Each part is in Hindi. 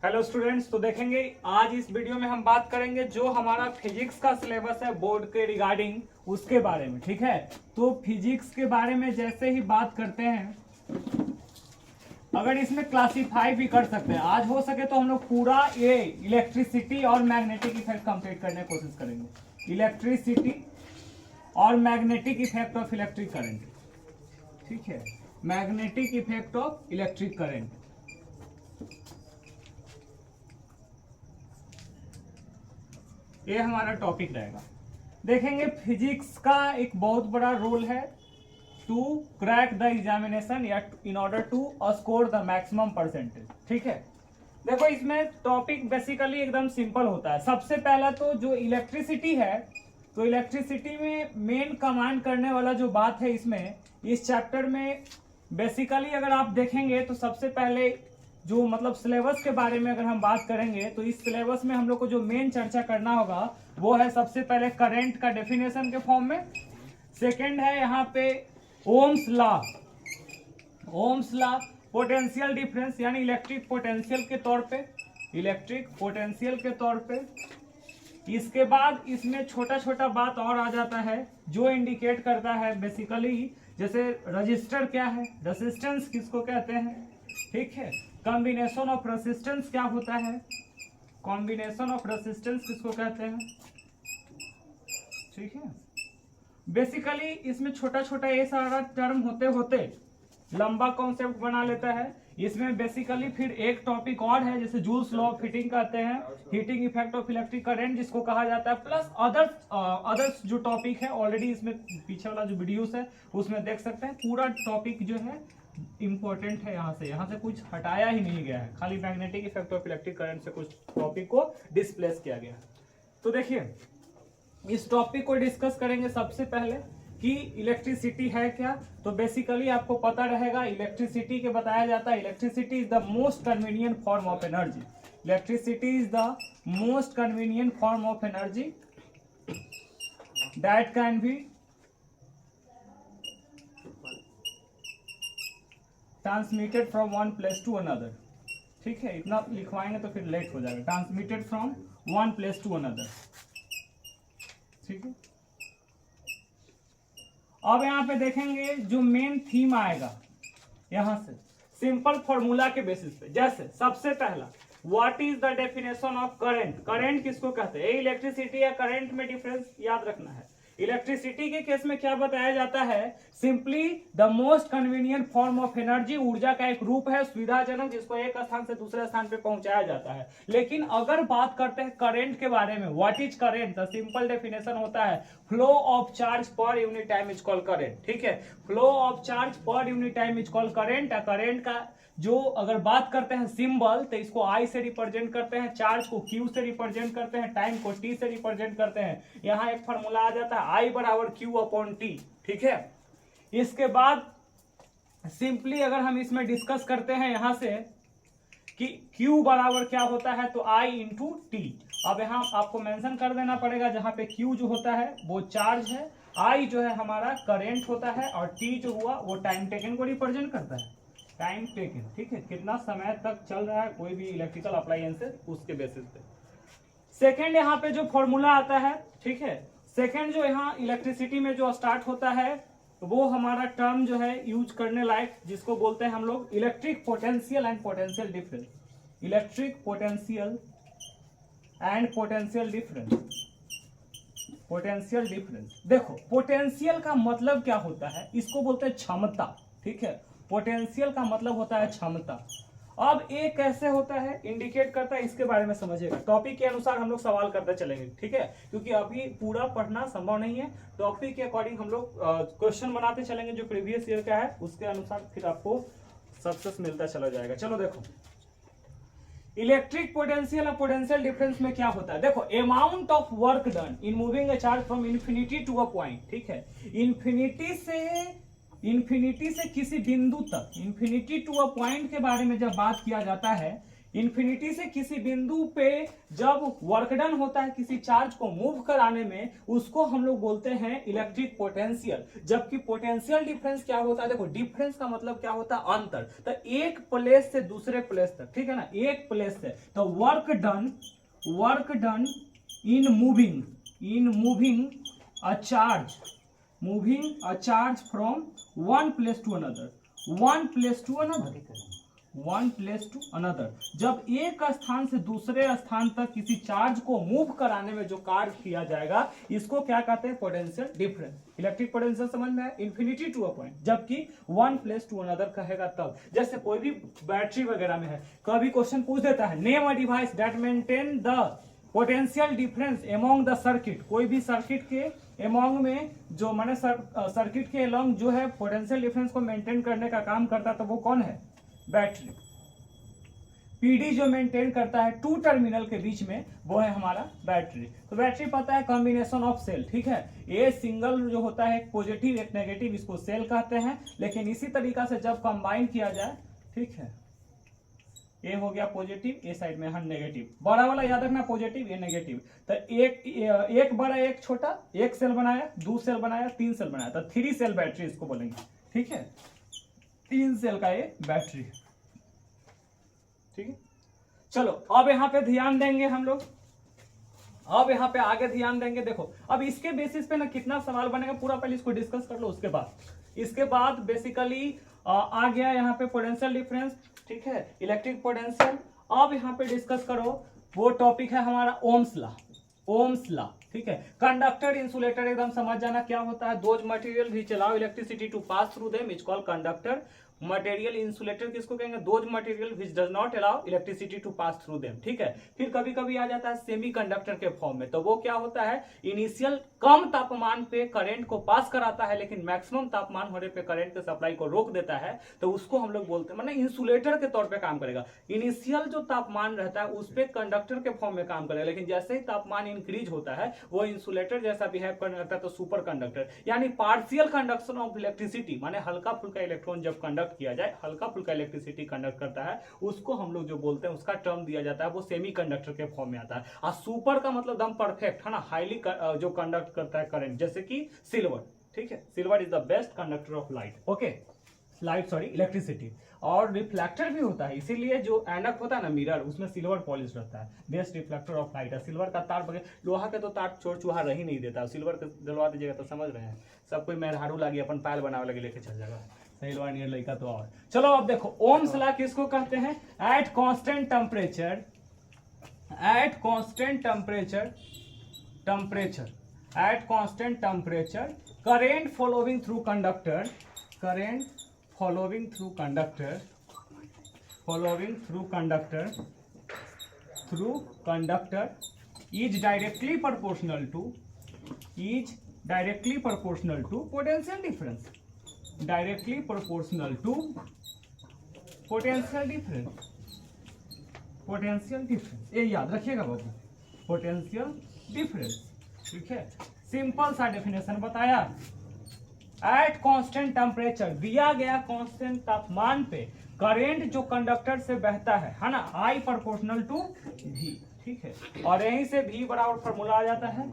हेलो स्टूडेंट्स, तो देखेंगे आज इस वीडियो में हम बात करेंगे जो हमारा फिजिक्स का सिलेबस है बोर्ड के रिगार्डिंग उसके बारे में। ठीक है, तो फिजिक्स के बारे में जैसे ही बात करते हैं, अगर इसमें क्लासिफाई भी कर सकते हैं, आज हो सके तो हम लोग पूरा ये इलेक्ट्रिसिटी और मैग्नेटिक इफेक्ट कंप्लीट करने की कोशिश करेंगे। इलेक्ट्रिसिटी और magnetic effect of electric current. ठीक है, magnetic effect of electric current. ये हमारा टॉपिक रहेगा। देखेंगे फिजिक्स का एक बहुत बड़ा रोल है टू क्रैक द एग्जामिनेशन या in order to score the maximum percentage. ठीक है, देखो इसमें टॉपिक बेसिकली एकदम सिंपल होता है। सबसे पहला तो जो इलेक्ट्रिसिटी है, तो इलेक्ट्रिसिटी में मेन कमांड करने वाला जो बात है इसमें इस चैप्टर में बेसिकली अगर आप देखेंगे तो सबसे पहले जो मतलब सिलेबस के बारे में अगर हम बात करेंगे तो इस सिलेबस में हम लोग को जो मेन चर्चा करना होगा वो है सबसे पहले करंट का डेफिनेशन के फॉर्म में। सेकंड है यहाँ पे Ohm's law, Ohm's law, potential difference यानी इलेक्ट्रिक पोटेंशियल के तौर पे, इलेक्ट्रिक पोटेंशियल के तौर पे। इसके बाद इसमें छोटा छोटा बात और आ जाता है जो इंडिकेट करता है बेसिकली, जैसे रजिस्टर क्या है, रेजिस्टेंस किसको कहते हैं। ठीक है, कॉम्बिनेशन ऑफ रेजिस्टेंस क्या होता है, कॉम्बिनेशन ऑफ रेजिस्टेंस किसको कहते हैं। ठीक है, बेसिकली इसमें छोटा छोटा ये सारा टर्म होते होते लंबा कॉन्सेप्ट बना लेता है। इसमें बेसिकली फिर एक टॉपिक और है जैसे जूल्स लॉ ऑफ हीटिंग कहते हैं, heating effect of electric current जिसको कहा जाता है, प्लस अदर्स जो टॉपिक है ऑलरेडी इसमें पीछे वाला जो वीडियोस है उसमें देख सकते हैं। पूरा टॉपिक जो है इंपॉर्टेंट है, यहाँ से कुछ हटाया ही नहीं गया है, खाली magnetic effect of electric current से कुछ टॉपिक को डिस्प्लेस किया गया है। तो देखिए इस टॉपिक को डिस्कस करेंगे सबसे पहले कि इलेक्ट्रिसिटी है क्या। तो बेसिकली आपको पता रहेगा इलेक्ट्रिसिटी के बताया जाता है electricity is the most convenient form of energy. Electricity is the most convenient form of energy that can be transmitted from one place to another. ठीक है, इतना लिखवाएंगे तो फिर लेट हो जाएगा। Transmitted from one place to another. ठीक है, अब यहाँ पे देखेंगे जो मेन थीम आएगा यहां से सिंपल फॉर्मूला के बेसिस पे। जैसे सबसे पहला what is the definition of current, current किसको कहते हैं। इलेक्ट्रिसिटी या करंट में डिफरेंस याद रखना है। इलेक्ट्रिसिटी के केस में क्या बताया जाता है, simply the most convenient form of energy, ऊर्जा का एक रूप है सुविधाजनक जिसको एक स्थान से दूसरे स्थान पे पहुंचाया जाता है। लेकिन अगर बात करते हैं करंट के बारे में, what is current, the simple definition होता है flow of charge per unit time is called current. ठीक है, flow of charge per unit time is called current. Current का जो अगर बात करते हैं सिंबल तो इसको आई से रिप्रेजेंट करते हैं, चार्ज को क्यू से रिप्रेजेंट करते हैं, टाइम को टी से रिप्रेजेंट करते हैं। यहाँ एक फॉर्मूला आ जाता है आई बराबर क्यू अपॉन टी। ठीक है, इसके बाद सिंपली अगर हम इसमें डिस्कस करते हैं यहां से कि क्यू बराबर क्या होता है, तो आई इंटू टी। अब यहाँ आपको मेंशन कर देना पड़ेगा जहां पे क्यू जो होता है वो चार्ज है, आई जो है हमारा करेंट होता है और टी जो हुआ वो टाइम टेकन को रिप्रेजेंट करता है, टाइम टेकन। ठीक है, कितना समय तक चल रहा है कोई भी इलेक्ट्रिकल अप्लायंसेस उसके बेसिस पे। सेकेंड यहाँ पे जो फॉर्मूला आता है, ठीक है, सेकेंड जो यहाँ इलेक्ट्रिसिटी में जो स्टार्ट होता है वो हमारा टर्म जो है यूज करने लायक जिसको बोलते हैं हम लोग electric potential and potential difference. Electric potential and potential difference, potential difference. देखो पोटेंशियल का मतलब क्या होता है, इसको बोलते हैं क्षमता। ठीक है, पोटेंशियल का मतलब होता है क्षमता। अब ये कैसे होता है, इंडिकेट करता है, इसके बारे में समझिएगा। टॉपिक के अनुसार हम लोग सवाल करते चलेंगे। ठीक है, क्योंकि अभी पूरा पढ़ना संभव नहीं है, टॉपिक के अकॉर्डिंग हम लोग क्वेश्चन बनाते चलेंगे जो प्रीवियस ईयर का है, उसके अनुसार फिर आपको सक्सेस मिलता चला जाएगा। चलो देखो इलेक्ट्रिक पोटेंशियल और पोटेंशियल डिफरेंस में क्या होता है। देखो amount of work done in moving a charge from infinity to a point. ठीक है, इन्फिनिटी से किसी बिंदु तक, इन्फिनिटी टू अ पॉइंट के बारे में जब बात किया जाता है, इन्फिनिटी से किसी बिंदु पे जब वर्क डन होता है किसी चार्ज को मूव कराने में, उसको हम लोग बोलते हैं इलेक्ट्रिक पोटेंशियल। जबकि पोटेंशियल डिफरेंस क्या होता है, देखो डिफरेंस का मतलब क्या होता है, अंतर। तो एक प्लेस से दूसरे प्लेस तक, ठीक है ना, एक प्लेस से, तो work done in moving a charge from one place to another, जब एक स्थान से दूसरे स्थान तक किसी चार्ज को मूव कराने में जो कार्य किया जाएगा, इसको क्या कहते हैं, पोटेंशियल डिफरेंस। इलेक्ट्रिक पोटेंशियल समझ में है, इन्फिनिटी टू अ पॉइंट, जबकि वन प्लेस टू अनदर कहेगा तब। जैसे कोई भी बैटरी वगैरह में है, कभी क्वेश्चन पूछ देता है, name a device that maintain the potential difference among the circuit. कोई भी सर्किट के एमोंग में जो माने सर्किट के एलोंग जो है पोटेंशियल डिफरेंस को मेंटेन करने का काम करता है, तो वो कौन है, बैटरी। पीडी जो मेंटेन करता है टू टर्मिनल के बीच में, वो है हमारा बैटरी। तो बैटरी पता है कॉम्बिनेशन ऑफ सेल, ठीक है, ये सिंगल जो होता है एक पॉजिटिव एक नेगेटिव, इसको सेल कहते हैं। लेकिन इसी तरीका से जब कंबाइन किया जाए, ठीक है, ए हो गया पॉजिटिव, ए साइड में हम नेगेटिव, बड़ा वाला याद रखना पॉजिटिव ये नेगेटिव। तो एक बड़ा एक छोटा, एक सेल बनाया, दो सेल बनाया, तीन सेल बनाया, तो 3 सेल बैटरी इसको बोलेंगे, ठीक है, 3 सेल का ये बैटरी, ठीक है। चलो अब यहाँ पे ध्यान देंगे हम लोग, अब यहाँ पे आगे ध्यान देंगे। देखो अब इसके बेसिस पे ना कितना सवाल बनेगा पूरा, पहले इसको डिस्कस कर लो, इसके बाद बेसिकली आ गया यहाँ पे पोटेंशियल डिफरेंस, ठीक है, इलेक्ट्रिक पोटेंशियल। अब यहाँ पे डिस्कस करो, वो टॉपिक है हमारा ओम्स लॉ, ठीक है। कंडक्टर इंसुलेटर एकदम समझ जाना क्या होता है, those material which allow electricity to pass through them is called conductor. Material insulator किसको कहेंगे, those material which does not allow electricity to pass through them, ठीक है। फिर कभी कभी आ जाता है सेमीकंडक्टर के फॉर्म में, तो वो क्या होता है, इनिशियल कम तापमान पे करंट को पास कराता है, लेकिन मैक्सिमम तापमान होने पे करंट के सप्लाई को रोक देता है, तो उसको हम लोग बोलते हैं, मतलब इंसुलेटर के तौर पे काम करेगा। इनिशियल जो तापमान रहता है उस पर कंडक्टर के फॉर्म में काम करेगा, लेकिन जैसे ही तापमान इंक्रीज होता है वो इंसुलेटर जैसा बिहेव करने लगता है, तो सुपर कंडक्टर यानी पार्शियल कंडक्शन ऑफ इलेक्ट्रिसिटी, माने हल्का फुल्का इलेक्ट्रॉन जब कंडक्ट किया जाए, हल्का फुल्का इलेक्ट्रिसिटी कंडक्ट करता है, उसको हम लोग जो बोलते हैं, उसका टर्म दिया जाता है, वो सेमी कंडक्टर के फॉर्म में आता है। और सुपर का मतलब दम परफेक्ट है ना, हाईली जो कंडक्ट करता है करंट, जैसे कि सिल्वर, ठीक है, silver is the best conductor of light, okay, electricity. और रिफ्लेक्टर भी होता है, इसीलिए जो ऐनक होता है ना मिरर, उसमें सिल्वर पॉलिश रहता है, बेस्ट रिफ्लेक्टर ऑफ लाइट है। सिल्वर का तार बगैर, लोहा के तो तार चोर चूहा रह ही नहीं देता, सिल्वर के दिलवा दीजिएगा तो समझ रहे हैं, सब कोई मेहरारू लागी अपन पायल बनावे लगे लेके चल जाएगा, सही नियर लड़का तो। और चलो अब देखो ओम्स लॉ किसको कहते हैं, eight constant temperature current flowing through conductor is directly proportional to potential difference, ये याद रखिएगा बाबू, पोटेंशियल डिफरेंस, ठीक है। सिंपल सा डेफिनेशन बताया, एट कांस्टेंट टेम्परेचर, दिया गया कांस्टेंट तापमान पे करंट जो कंडक्टर से बहता है ना, I प्रोपोर्शनल टू V, ठीक है, और यहीं से V बराबर फॉर्मूला आ जाता है,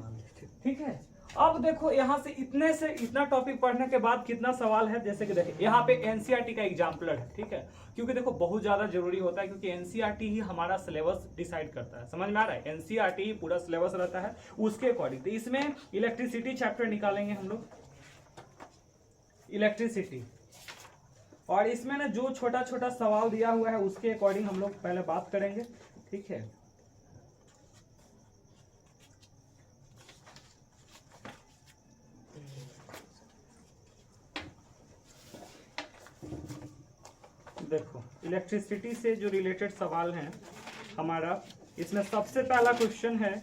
ठीक है। अब देखो यहाँ से इतना टॉपिक पढ़ने के बाद कितना सवाल है, जैसे कि देखिए यहाँ पे एनसीईआरटी का एग्जाम्पलर है, ठीक है, क्योंकि देखो बहुत ज्यादा जरूरी होता है, क्योंकि एनसीईआरटी ही हमारा सिलेबस डिसाइड करता है, समझ में आ रहा है, एनसीईआरटी ही पूरा सिलेबस रहता है उसके अकॉर्डिंग। तो इसमें इलेक्ट्रिसिटी चैप्टर निकालेंगे हम लोग, इलेक्ट्रिसिटी, और इसमें ना जो छोटा छोटा सवाल दिया हुआ है उसके अकॉर्डिंग हम लोग पहले बात करेंगे, ठीक है। देखो इलेक्ट्रिसिटी से जो रिलेटेड सवाल हैं हमारा, इसमें सबसे पहला क्वेश्चन है,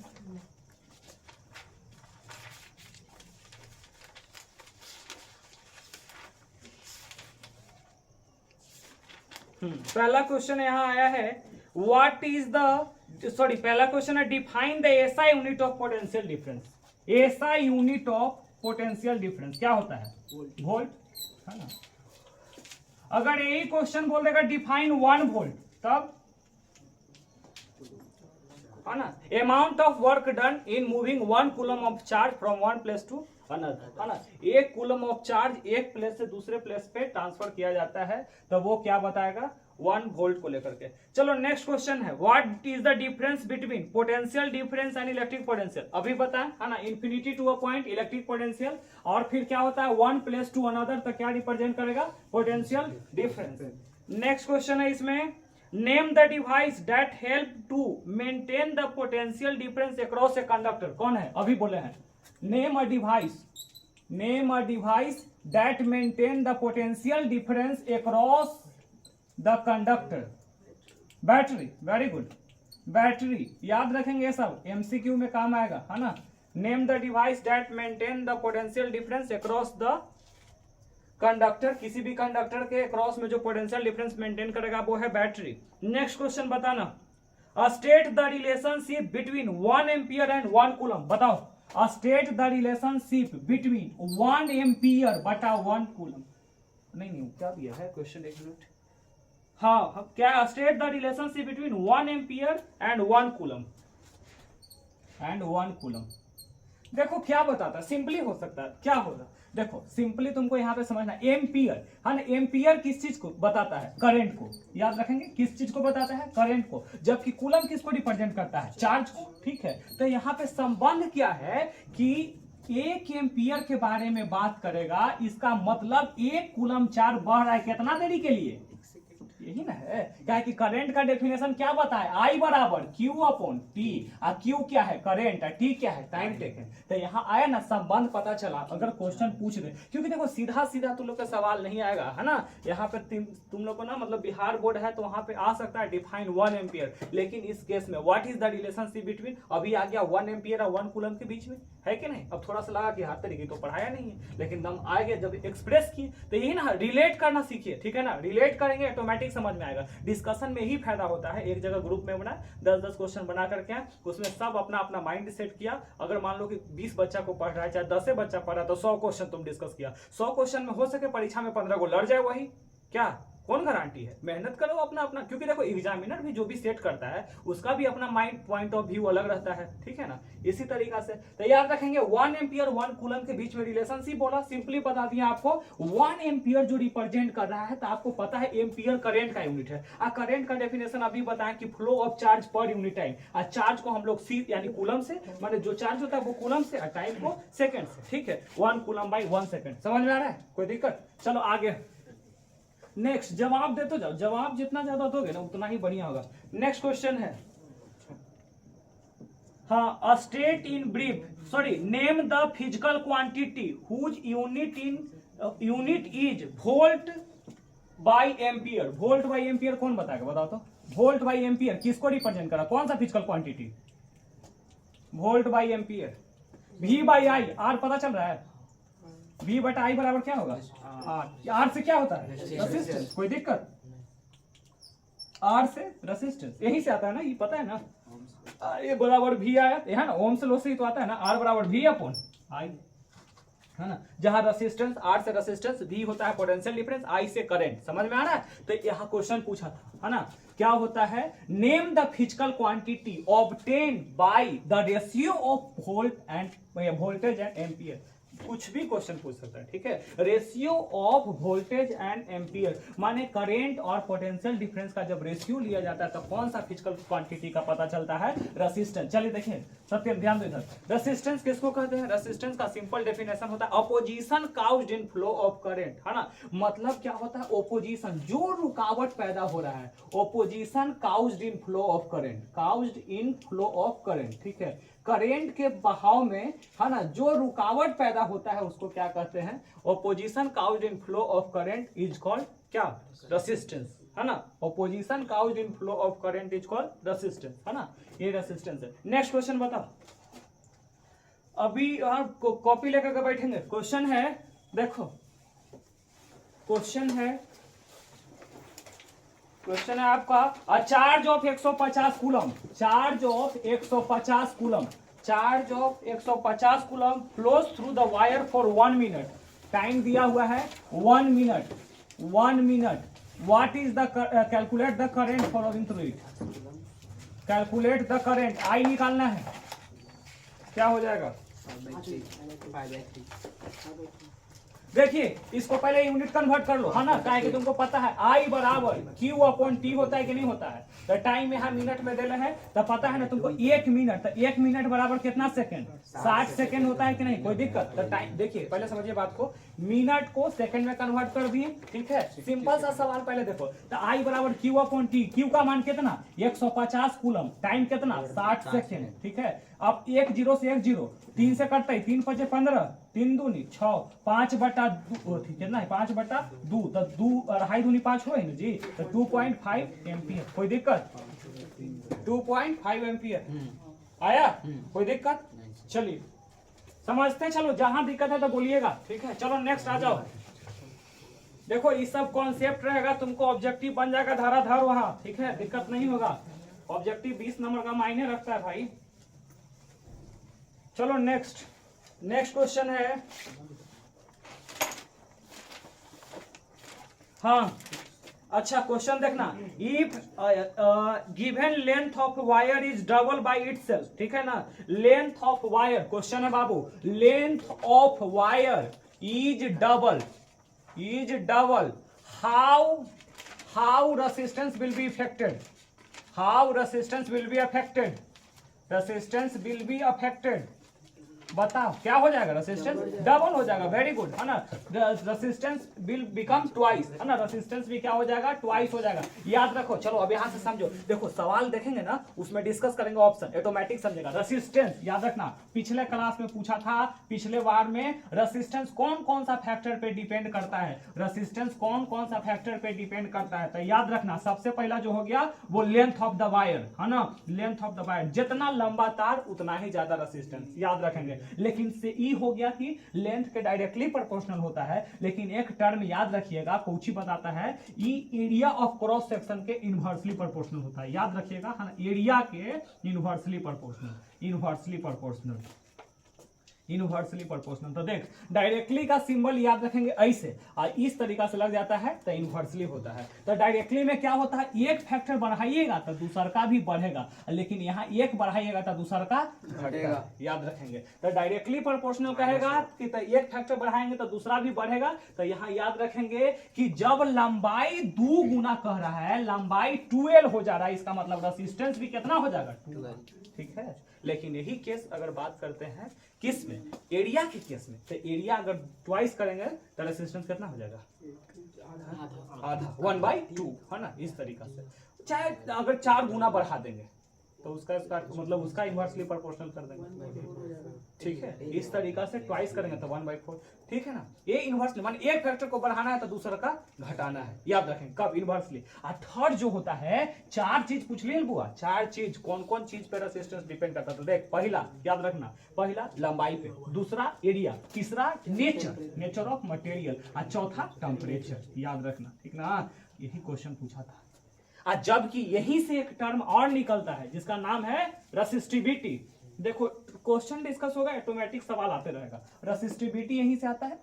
पहला क्वेश्चन यहाँ आया है, पहला क्वेश्चन है define the SI unit of potential difference. SI unit of potential difference क्या होता है, वोल्ट, है ना। अगर यही क्वेश्चन बोल देगा डिफाइन 1 वोल्ट, तब है ना, amount of work done in moving 1 coulomb of charge from one place to another, है ना, 1 कूलम ऑफ चार्ज एक प्लेस से दूसरे प्लेस पे ट्रांसफर किया जाता है, तो वो क्या बताएगा 1 वोल्ट को लेकर के। चलो नेक्स्ट क्वेश्चन है, what is the difference between potential difference and electric potential. अभी बताएं, है ना, infinity to a point electric potential, और फिर क्या होता है 1 प्लेस टू अनदर, तो क्या रिप्रेजेंट करेगा पोटेंशियल डिफरेंस। नेक्स्ट क्वेश्चन है इसमें, name the device that help to maintain the potential difference across a conductor. कौन है, अभी बोले हैं, name a device that maintain the potential difference across the conductor. Battery, very good, battery याद रखेंगे, ये सब एमसीक्यू में काम आएगा, है ना। Name the device that maintain the potential difference across the conductor, किसी भी कंडक्टर के क्रॉस में जो पोटेंशियल डिफरेंस मेंटेन करेगा वो है बैटरी। नेक्स्ट क्वेश्चन बताना, state the relationship between 1 ampere and 1 coulomb. बताओ, state the relationship between 1 ampere बटा 1 कूलम। नहीं क्या दिया है क्वेश्चन, एक मिनट, हाँ क्या, state the relationship between 1 ampere and 1 coulomb देखो क्या बताता है, सिंपली हो सकता है, क्या होगा देखो, सिंपली तुमको यहाँ पे समझना, एम्पियर, है ना, एम्पियर किस चीज को बताता है, करंट को, याद रखेंगे, किस चीज को बताता है, करंट को, जबकि कूलम किसको रिप्रेजेंट करता है, चार्ज को, ठीक है। तो यहाँ पे संबंध क्या है कि 1 एम्पियर के बारे में बात करेगा, इसका मतलब 1 कूलम चार्ज बढ़ रहा है कितना देरी के लिए, यही ना है, क्या है कि करंट का डेफिनेशन क्या बताए, आई बराबर क्यू अपॉन टी, और क्यू क्या है करंट, टी क्या है टाइम टेकन। तो यहाँ आया ना, संबंध पता चला, अगर क्वेश्चन पूछ दे, क्योंकि देखो सीधा सीधा तुम लोग का सवाल नहीं आएगा, है ना, यहाँ पे तुम लोग को ना, मतलब बिहार बोर्ड है तो वहां पे आ सकता है डिफाइन 1 एम्पियर, लेकिन इस केस में what is the relationship between, अभी आ गया 1 एम्पियर और 1 कूलम के बीच में, है कि नहीं। अब थोड़ा सा लगा कि हर तरीके तो पढ़ाया नहीं है, लेकिन दम आ गया जब एक्सप्रेस किए, तो यही ना, रिलेट करना सीखिए, ठीक है ना, रिलेट करेंगे ऑटोमेटिक समझ में आएगा। डिस्कशन में ही फायदा होता है, एक जगह ग्रुप में बना 10-10 क्वेश्चन बना करके उसमें सब अपना अपना माइंड सेट किया, अगर मान लो कि 20 बच्चा को पढ़ रहा है, चाहे 10 बच्चा पढ़ रहा है, तो 100 क्वेश्चन तुम डिस्कस किया, 100 क्वेश्चन में हो सके परीक्षा में 15 को लड़ जाए, वही क्या, कौन गारंटी है, मेहनत करो अपना अपना, क्योंकि देखो एग्जामिनर भी जो भी सेट करता है उसका भी अपना माइंड पॉइंट ऑफ व्यू अलग रहता है, ठीक है ना, इसी तरीका से। तो याद रखेंगे 1 एम्पियर 1 कूलम के बीच में रिलेशनशिप बोला, सिंपली बता दिया आपको, 1 एम्पियर जो रिप्रेजेंट कर रहा है, तो आपको पता है एम्पियर करंट का यूनिट है, और करंट का डेफिनेशन अभी बताएं कि flow of charge per unit time, और चार्ज को हम लोग सी यानी कूलम से, माने जो चार्ज होता है वो कूलम से, और टाइम को सेकंड से, ठीक है, 1 कूलम बाई 1 सेकंड, समझ में आ रहा है, कोई दिक्कत। चलो आगे, नेक्स्ट जवाब देते जाओ, जवाब जितना ज्यादा दोगे ना उतना ही बढ़िया होगा। नेक्स्ट क्वेश्चन है, हाँ, state in brief, sorry, name the physical quantity whose unit is volt by ampere. Volt by ampere कौन बताएगा, बताओ तो, वोल्ट बाई एम्पियर किसको रिप्रेजेंट करा, कौन सा physical quantity, volt by ampere, V by I, R पता चल रहा है, V बटा आई बराबर क्या होगा, आर से क्या होता है रेसिस्टेंस, कोई दिक्कत, आर से रेसिस्टेंस, यही से आता है ना, ये पता है ना, ये बराबर V आया है ना, ओम से लो से ही तो आता है ना, आर बराबर V अपॉन आई, है ना, जहां रेसिस्टेंस, आर से रेसिस्टेंस, V होता है पोटेंशियल डिफरेंस, आई से करंट, समझ में आ रहा है। तो यहाँ क्वेश्चन पूछा था, है ना, क्या होता है, name the physical quantity obtained by the ratio of voltage and ampere, कुछ भी क्वेश्चन पूछ सकता है, ठीक है। Ratio of voltage and ampere माने करेंट और पोटेंशियल डिफरेंस का जब रेशियो लिया जाता है तो कौन सा फिजिकल क्वांटिटी का पता चलता है, रेसिस्टेंस। चलिए देखिए सत्यम ध्यान दो इधर, रेसिस्टेंस किसको कहते हैं, रेसिस्टेंस का सिंपल डेफिनेशन होता है opposition caused in flow of current, है ना, मतलब क्या होता है, ओपोजिशन, जो रुकावट पैदा हो रहा है, opposition caused in flow of current, caused in flow of current, ठीक है, करेंट के बहाव में, है ना, जो रुकावट पैदा होता है उसको क्या कहते हैं, opposition caused in flow of current is called क्या, रेसिस्टेंस, है ना, opposition caused in flow of current is called resistance, है ना, ये रेसिस्टेंस है। नेक्स्ट क्वेश्चन बताओ, अभी कॉपी लेकर के बैठेंगे, क्वेश्चन है, देखो क्वेश्चन है आपका, a charge of 150 coulomb, charge of 150 coulomb, charge of 150 coulomb flows through the wire for 1 minute, time दिया हुआ है 1 minute, 1 minute, what is the calculate the current following through it, calculate the current, I निकालना है, क्या हो जाएगा? देखिए इसको पहले यूनिट कन्वर्ट कर लो, है ना, क्या है कि तुमको पता है आई बराबर क्यू अपॉन टी होता है कि नहीं होता है। तो टाइम यहाँ मिनट में देना है, तो पता है ना तुमको 1 मिनट, तो 1 मिनट बराबर कितना सेकंड? 60 सेकंड होता है कि नहीं, कोई दिक्कत? तो टाइम देखिए पहले समझिए बात को, मिनट को सेकंड में कन्वर्ट कर दिए, ठीक है, सिंपल सा सवाल पहले देखो। तो आई बराबर क्यू अपॉन टी, क्यू का मान कितना? 150 कूलम, टाइम कितना? 60 सेकंड, ठीक है। अब 1 0 से 1 0, 3 से कटता है, 3 5 15, 3 दूनी 6, 5 बटा 2, कितना है? 5 बटा 2, तो 2 2.5 दूनी 5 हो ना जी, तो 2.5 एम्पियर, कोई दिक्कत? 2.5 एम्पियर आया, कोई दिक्कत? चलिए समझते हैं, चलो जहां दिक्कत है तो बोलिएगा, ठीक है। चलो नेक्स्ट आ जाओ। देखो ये सब कॉन्सेप्ट रहेगा, तुमको ऑब्जेक्टिव बन जाएगा धाराधार वहां, ठीक है, दिक्कत नहीं होगा। ऑब्जेक्टिव 20 नंबर का मायने रखता है भाई। चलो नेक्स्ट क्वेश्चन है, हाँ अच्छा क्वेश्चन देखना, if given length of wire is double by itself, ठीक है ना, लेंथ ऑफ वायर, क्वेश्चन है बाबू, length of wire is double, how resistance will be affected, resistance will be affected, बताओ क्या हो जाएगा? रेसिस्टेंस डबल हो जाएगा, वेरी गुड, है ना। रेसिस्टेंस विल बिकम ट्वाइस, है ना, रेसिस्टेंस भी क्या हो जाएगा? ट्वाइस हो जाएगा, याद रखो। चलो अब यहां से समझो, देखो सवाल देखेंगे ना, उसमें डिस्कस करेंगे ऑप्शन, ऑटोमेटिक समझेगा। रेसिस्टेंस याद रखना, पिछले क्लास में पूछा था, पिछले बार में, रेसिस्टेंस कौन कौन सा फैक्टर पे डिपेंड करता है, रेसिस्टेंस कौन कौन सा फैक्टर पे डिपेंड करता है। तो याद रखना, सबसे पहला जो हो गया वो लेंथ ऑफ द वायर, है ना, लेंथ ऑफ द वायर, जितना लंबा तार उतना ही ज्यादा रेसिस्टेंस, याद रखेंगे। लेकिन से ई हो गया कि लेंथ के डायरेक्टली प्रोपोर्शनल होता है, लेकिन एक टर्म याद रखिएगा, कोची बताता है, ई एरिया ऑफ क्रॉस सेक्शन के इनवर्सली प्रोपोर्शनल होता है, याद रखिएगा, है ना, एरिया के इनवर्सली प्रोपोर्शनल। तो देख डायरेक्टली का सिंबल याद रखेंगे ऐसे, और इस तरीका से लग जाता है तो इनवर्सली होता है। तो डायरेक्टली में क्या होता है, एक फैक्टर बढ़ाइएगा तो दूसरा का भी बढ़ेगा, लेकिन यहाँ एक बढ़ाइएगा तो दूसरा का घटेगा, याद रखेंगे। तो डायरेक्टली प्रोपोर्शनल कहेगा कि तो एक फैक्टर बढ़ाएंगे तो दूसरा भी बढ़ेगा। तो यहाँ याद रखेंगे कि जब लंबाई 2 गुना कह रहा है, लंबाई 2L हो जा रहा है, इसका मतलब रेसिस्टेंस भी कितना हो जाएगा? 2L, ठीक है। लेकिन यही केस अगर बात करते हैं किस में, एरिया के केस में, तो एरिया अगर ट्वाइस करेंगे तो रेसिस्टेंस कितना हो जाएगा? आधा, 1/2, है ना, इस तरीका से। चाहे अगर 4 गुना बढ़ा देंगे तो उसका मतलब उसका इनवर्सली प्रोपोर्शनल कर देंगे, ठीक है। इस तरीका से ट्वाइस करेंगे तो 1/4, ठीक है ना। ये इनवर्सली मान एक फैक्टर को बढ़ाना है तो दूसरा का घटाना है, याद रखें कब? इनवर्सली। और थर्ड जो होता है, 4 चीज पूछ लिए बुआ, 4 चीज कौन कौन चीज पे रेसिस्टेंस डिपेंड करता है। तो देख, पहला याद रखना, पहला लंबाई पे, दूसरा एरिया, तीसरा नेचर ऑफ मटेरियल, और चौथा टेम्परेचर, याद रखना, ठीक ना। यही क्वेश्चन पूछा था। जबकि यहीं से एक टर्म और निकलता है जिसका नाम है रेसिस्टिविटी। देखो क्वेश्चन डिस्कस होगा, ऑटोमेटिक सवाल आते रहेगा। रेसिस्टिविटी यहीं से आता है,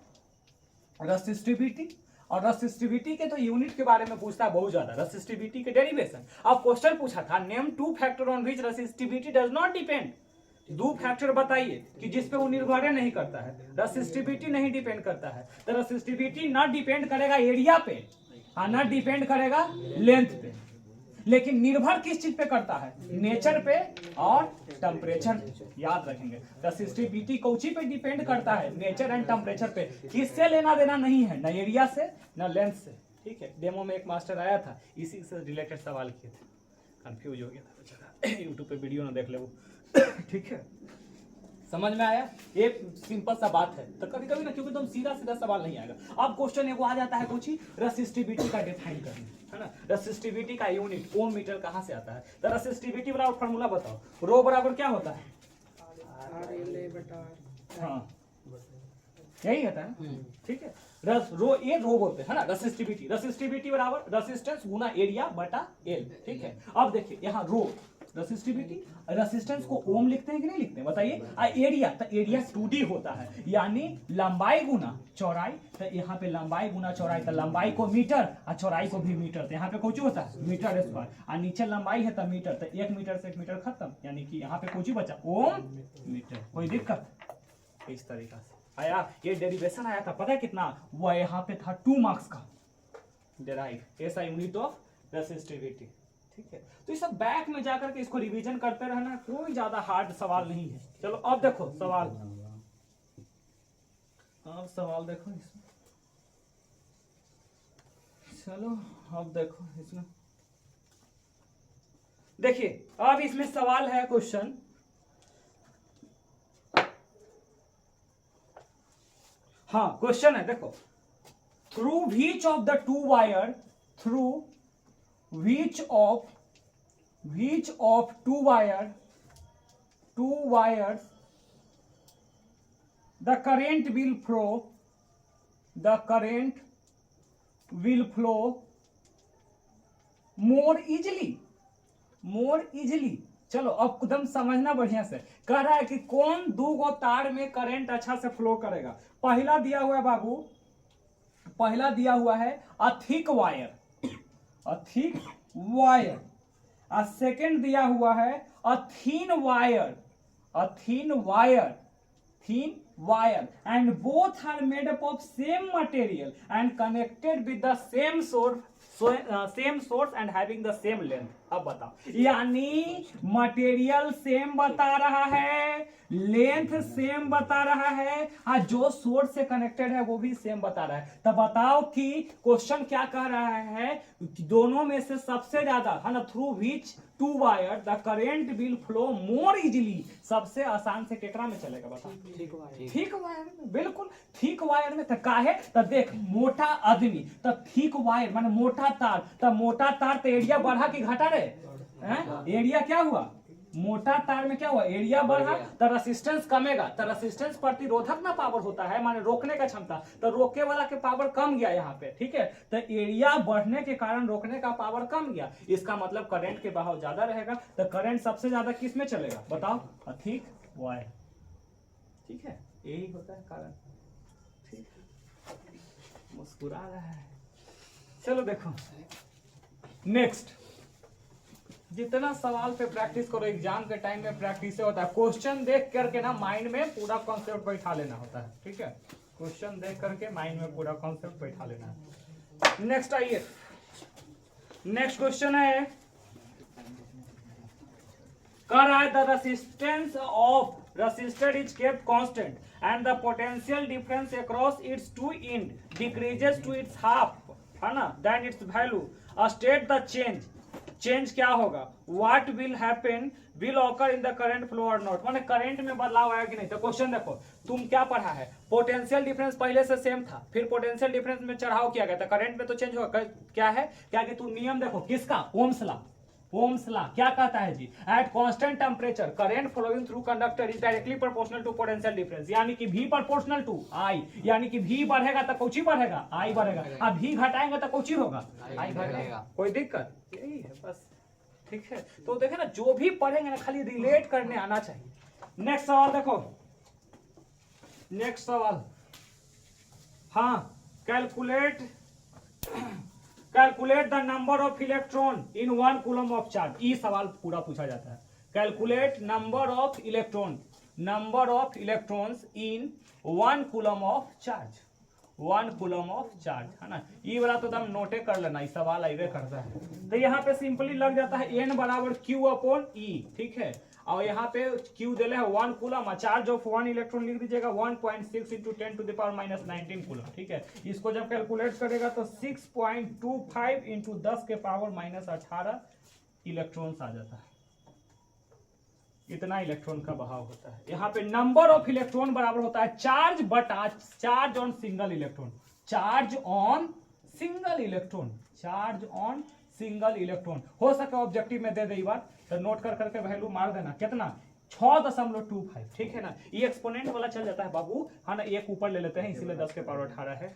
रेसिस्टिविटी, और रेसिस्टिविटी के तो यूनिट के बारे में पूछता है बहुत ज्यादा, रेसिस्टिविटी के डेरिवेशन। अब क्वेश्चन पूछा था, name 2 factor on which resistivity does not depend, 2 factor बताइए कि जिसपे वो निर्भर नहीं करता है, रेसिस्टिविटी नहीं डिपेंड करता है। तो रेसिस्टिविटी ना डिपेंड करेगा एरिया पे, ना डिपेंड करेगा लेंथ पे, लेकिन निर्भर किस चीज पे करता है? नेचर पे और टेम्परेचर पे, याद रखेंगे। रेसिस्टिविटी कौची पे डिपेंड करता है? नेचर एंड टेम्परेचर पे। किससे लेना देना नहीं है, न एरिया से न लेंथ से, ठीक है। डेमो में एक मास्टर आया था, इसी से रिलेटेड सवाल किए थे, कंफ्यूज हो गया था बेचारा, यूट्यूब पे वीडियो ना देख ले वो, ठीक है। समझ में आया? ये सिंपल सा बात है। तो कभी कभी ना, क्योंकि तुम सीधा सवाल नहीं आएगा। अब क्वेश्चन एगो आ जाता है कुछ ही, रेसिस्टिविटी का डिफाइन करना, है ना। रेसिस्टिविटी का यूनिट ओम मीटर कहाँ से आता है? तो रेसिस्टिविटी वाला फार्मूला बताओ, रो बराबर क्या होता है? हाँ यही होता है, ठीक है। रो बोलते हैं ना, रेसिस्टिविटी बराबर रेसिस्टेंस गुना एरिया बटा एल, ठीक है। अब देखिए यहाँ रो, रेसिस्टिविटी। रेसिस्टेंस को ओम लिखते हैं कि नहीं लिखते हैं बताइए। एरिया, तो एरिया 2D होता है, यानी लंबाई गुना चौड़ाई। तो यहाँ पे लंबाई गुना चौड़ाई, तो लंबाई को मीटर और चौड़ाई को भी मीटर, तो यहाँ पे कुछ होता है मीटर स्क्वायर, और नीचे लंबाई है तो मीटर, तो 1 मीटर से 1 मीटर खत्म, यानी कि यहाँ पे कुछ बचा ओम मीटर। कोई दिक्कत? इस तरीका से आया, ये डेरिवेशन आया था पता है कितना, वो यहाँ पे था 2 मार्क्स का डेराइव, ऐसा यूनिट ऑफ रेसिस्टिविटी। ठीक है, तो ये सब बैक में जाकर के इसको रिवीजन करते रहना, कोई ज्यादा हार्ड सवाल नहीं है। चलो अब देखो सवाल, अब सवाल देखो इसमें, चलो अब देखो इसमें, देखिए अब इसमें सवाल है क्वेश्चन, हाँ क्वेश्चन है देखो, through which of the two wire, through which of to wires the current will flow more easily। चलो अब एकदम समझना बढ़िया से, कह रहा है कि कौन दो गो तार में करंट अच्छा से फ्लो करेगा। पहला दिया हुआ है बाबू, पहला दिया हुआ है अ थिक वायर, और सेकंड दिया हुआ है a thin wire, and both are made up of same material and connected with the same source and having the same length। अब बताओ, यानी मटेरियल सेम बता रहा है, लेंथ सेम बता रहा है, और जो सोर्स से कनेक्टेड है वो भी सेम बता रहा है। तब बताओ कि क्वेश्चन क्या कह रहा है, दोनों में से सबसे ज्यादा है ना, through which two wire the current will flow more easily, सबसे आसान से केकरा में चलेगा बताओ? थिक वायर में, बिल्कुल थिक वायर में। तो काहे, तो देख मोटा आदमी, तो थिक वायर माने मोटा तार, तो मोटा तार तो एरिया बढ़ा कि घटा रे, एरिया क्या हुआ, मोटा तार में क्या हुआ, एरिया बढ़ा, तो रेसिस्टेंस कमेगा, तो रेसिस्टेंस प्रतिरोधक ना पावर होता है, माने रोकने का क्षमता, तो रोके वाला के पावर कम गया यहाँ पे। ठीक है, तो एरिया बढ़ने के कारण रोकने का पावर कम गया, इसका मतलब करंट के बहाव ज्यादा रहेगा। तो करंट सबसे ज्यादा किस में चलेगा बताओ? Thick wire. ठीक है, यही होता है कारण। ठीक, मुस्कुरा रहा है। चलो देखो नेक्स्ट, जितना सवाल पे प्रैक्टिस करो, एग्जाम के टाइम में प्रैक्टिस से होता है, क्वेश्चन देख करके ना माइंड में पूरा कॉन्सेप्ट बैठा लेना होता है। ठीक है, क्वेश्चन देख करके माइंड में पूरा कॉन्सेप्ट बैठा लेना है। नेक्स्ट आइए, नेक्स्ट क्वेश्चन है, कह रहा है the resistance of resistor is kept constant and the potential difference across its two end decreases to its half, है ना, then its value। state the change क्या होगा, what will happen, will occur in the current flow or not, माने करंट में बदलाव आया कि नहीं। तो क्वेश्चन देखो, तुम क्या पढ़ा है, पोटेंशियल डिफरेंस पहले से सेम था, फिर पोटेंशियल डिफरेंस में चढ़ाव किया गया था, करंट में तो चेंज होगा। क्या है, क्या कि तू नियम देखो किसका, ओम्स लॉ क्या कहता है जी, at constant temperature current flowing through conductor is directly proportional to potential difference, यानी कि V प्रोपोर्शनल टू I, यानी कि V बढ़ेगा तो कुछ ही बढ़ेगा, I बढ़ेगा, अब V घटाएंगे तो कुछ ही होगा, I घटेगा। कोई दिक्कत? यही है बस। ठीक है, तो देखे ना, जो भी पढ़ेंगे ना खाली रिलेट करने आना चाहिए। नेक्स्ट सवाल देखो, नेक्स्ट सवाल, हाँ, calculate the number of electron in 1 coulomb of charge. ये सवाल पूरा पूछा जाता है, calculate number of electrons in 1 coulomb of charge, 1 coulomb of charge, है ना। ये वाला तो तुम नोटे कर लेना, ये सवाल आइवे करता है। तो यहाँ पे सिंपली लग जाता है N बराबर Q अपॉन E। ठीक है, और यहाँ पे Q दिले है 1 कूलम, चार्ज ऑफ 1 इलेक्ट्रॉन लिख दीजिएगा 1.6 into 10 to the power minus 19 coulomb. ठीक है, इसको जब कैलकुलेट करेगा तो 6.25 इंटू 10 के पावर माइनस 18 इलेक्ट्रॉन्स आ जाता है। इतना इलेक्ट्रॉन का बहाव होता है। यहाँ पे नंबर ऑफ इलेक्ट्रॉन बराबर होता है चार्ज बटा charge on single electron, charge on single electron. हो सके ऑब्जेक्टिव में दे दे बात, तो नोट कर करके वैल्यू मार देना, कितना 6.25। ठीक है ना, ये एक्सपोनेंट वाला चल जाता है बाबू, हाँ ना, एक ऊपर ले लेते हैं, इसीलिए 10 के पावर 18 है।